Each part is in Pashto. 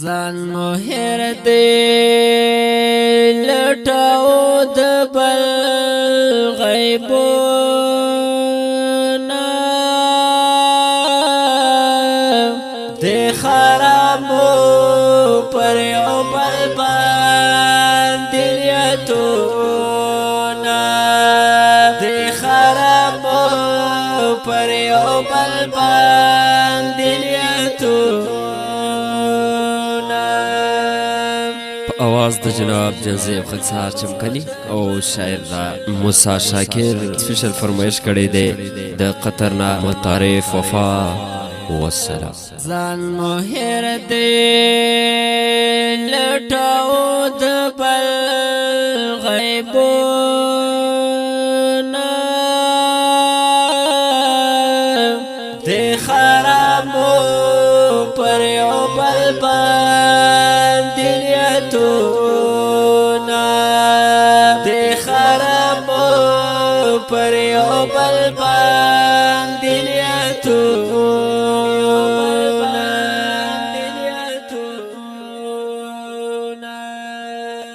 ځان مو هېر دی لټاو د بل غیبونه د خرابو پر یو بل باندې نیتونه د خرابو پر یو بل باندې نیتونه आवाज د جناب جنزیب خاکسار چمکلی او شاعر دا موسی شاکر سپیشل فرمایش کړی دی د قطرنا متعارف وفا والسلام ځان مو هېر دی لټاو د بل غیبونه د خرابو پر یو بل باندې نیتونه د خرابو پر یو بل باندې نیتونه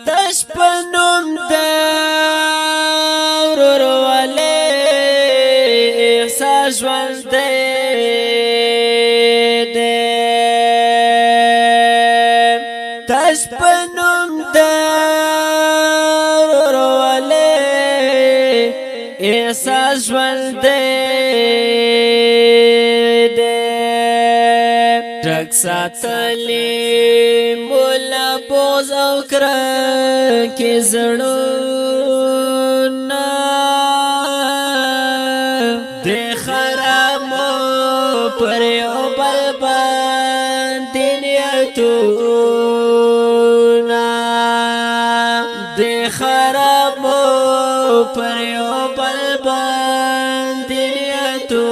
د شپه نوم د ورورولۍ احساس ژوندی تش پنوم دا ورولۍ احساس ژوندی دی ډک ساتلی مولا بغض او کرکې زړونه د خرابو پر یو بل باندې نیتونه د خرابو پر یو بل باندې نیتونه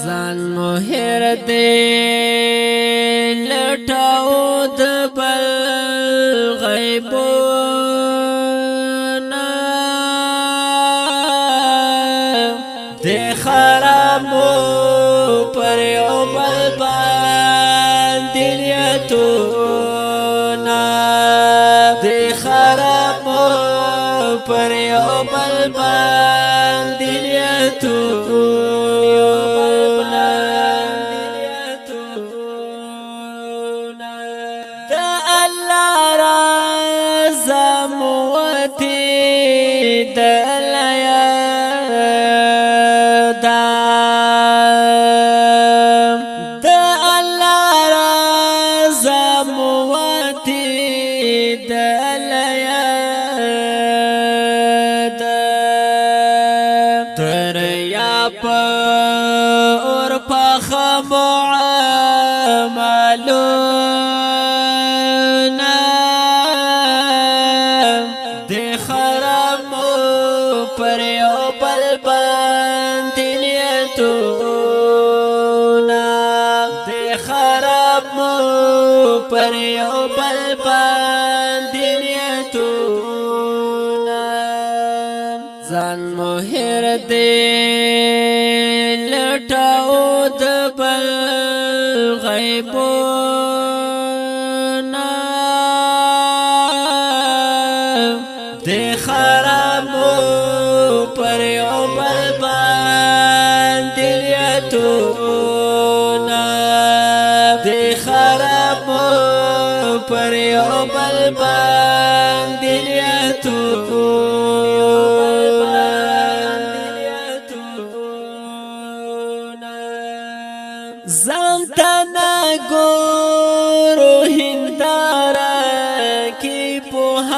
ځان مو هېر دی لټاو د بل غیبونه د خرابو پر یو بل باندې نیتونه د خرابو پر یو بل باندې نیتونه د الله رضا مو وتی د اور پخ معاملونه د خرابو پر یو بل باندې نیتونه د خرابو پر یو بل باندې نیتونه ځان مو هېر دی لټاو د بل غیبونه د خرابو پر یو بل باندې نیتونه د خرابو پر یو بل باندې نیتونه زانتا نگورو هندارا کی پوهانیو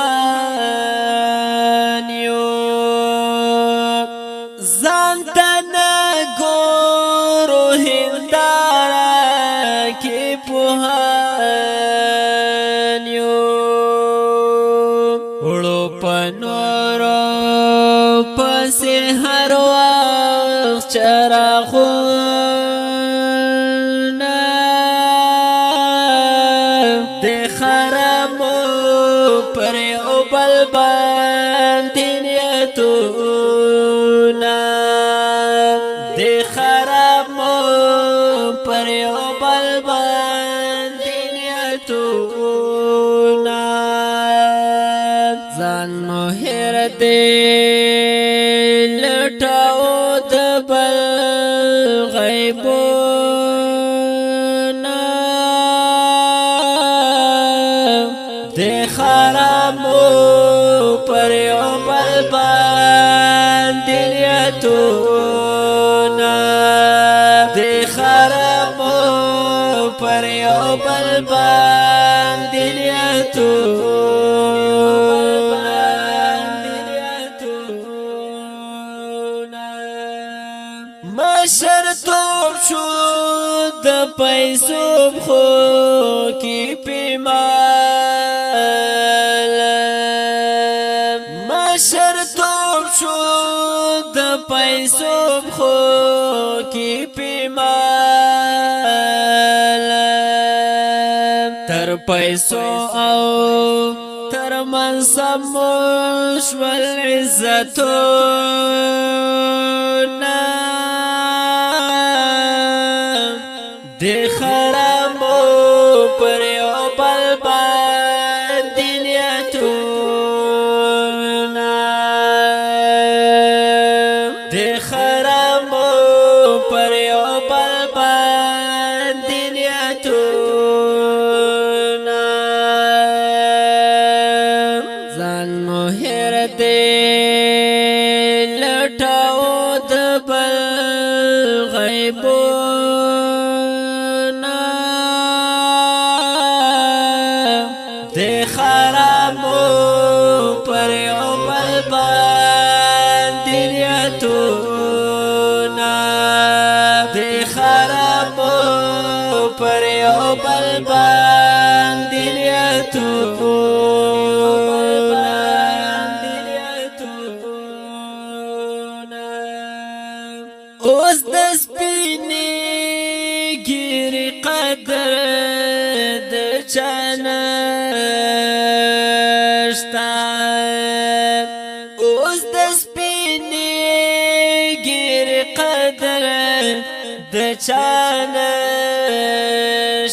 زانتا نگورو هندارا کی پوهانیو وړو پنورو پس هر وخت چراغونه د خرابو پر یو بل باندې نیتونه د خرابو پر یو نیتونا ځان مهر دې لټاو د بل غیبونا د خرامو پر یو بل باندې نیتونا د خرامو پر یو بل باندې نیتونا مشر توب شو د پیسو خو کی پیمال مشر توب شو د پیسو خو کی پیمال تر پیسو او تر منصب مشول عزتونا د خرامو پر یو بل باندې نیتونا د خرامو پر یو بل باندې نیتونا ځان مهر دې لټاو د بل غیبونا د خرامو پر یو بل باندې نیتونا د خرامو پر یو بل باندې نیتونا اوس د سپینې ګیرې قدر د چانه شته اوس د سپینې ګیرې قدر د چانه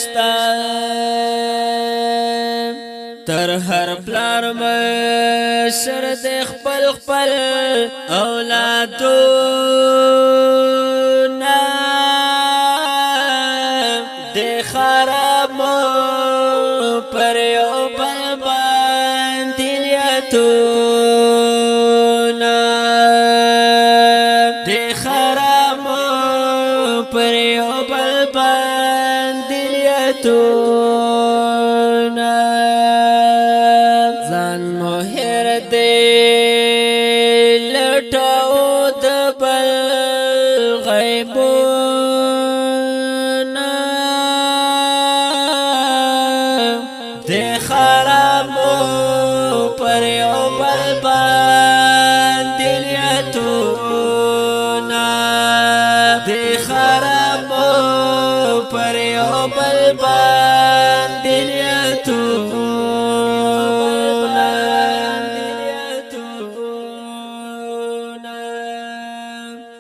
شته تر هر پلار مشر د خپل خپل اولادونا د خرامو پر یو بل باندې نیتونا د خرامو پر یو بل باندې نیتونا ځان مهر دې لټاو د بل غیبونا د خرامو پر یو بل باندې نیتونا د خرامو پر یو بل باندې نیتونا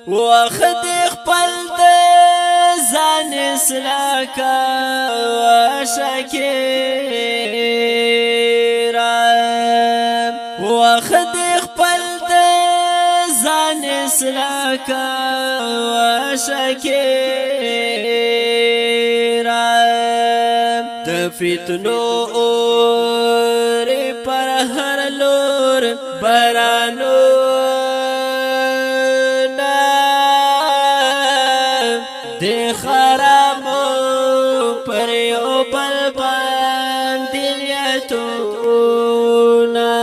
وخت خپل د ځان اصلاح کا شکیرا وخت خپل د ځان اصلاح کا شکیرا د فتنو اور پر هر لور برانو د خرامو پر یو بل باندې نیتونا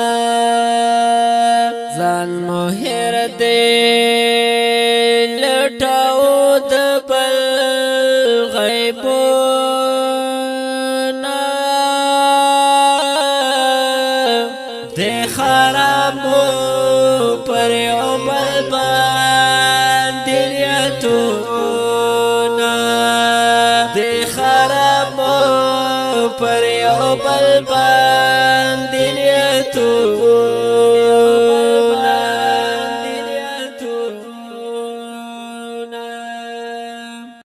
ځان مهر دې لټاو د بل غیبونا د خرامو پر یو بل باندې نیتونا د خرامو پر یو بل باندې نیتونا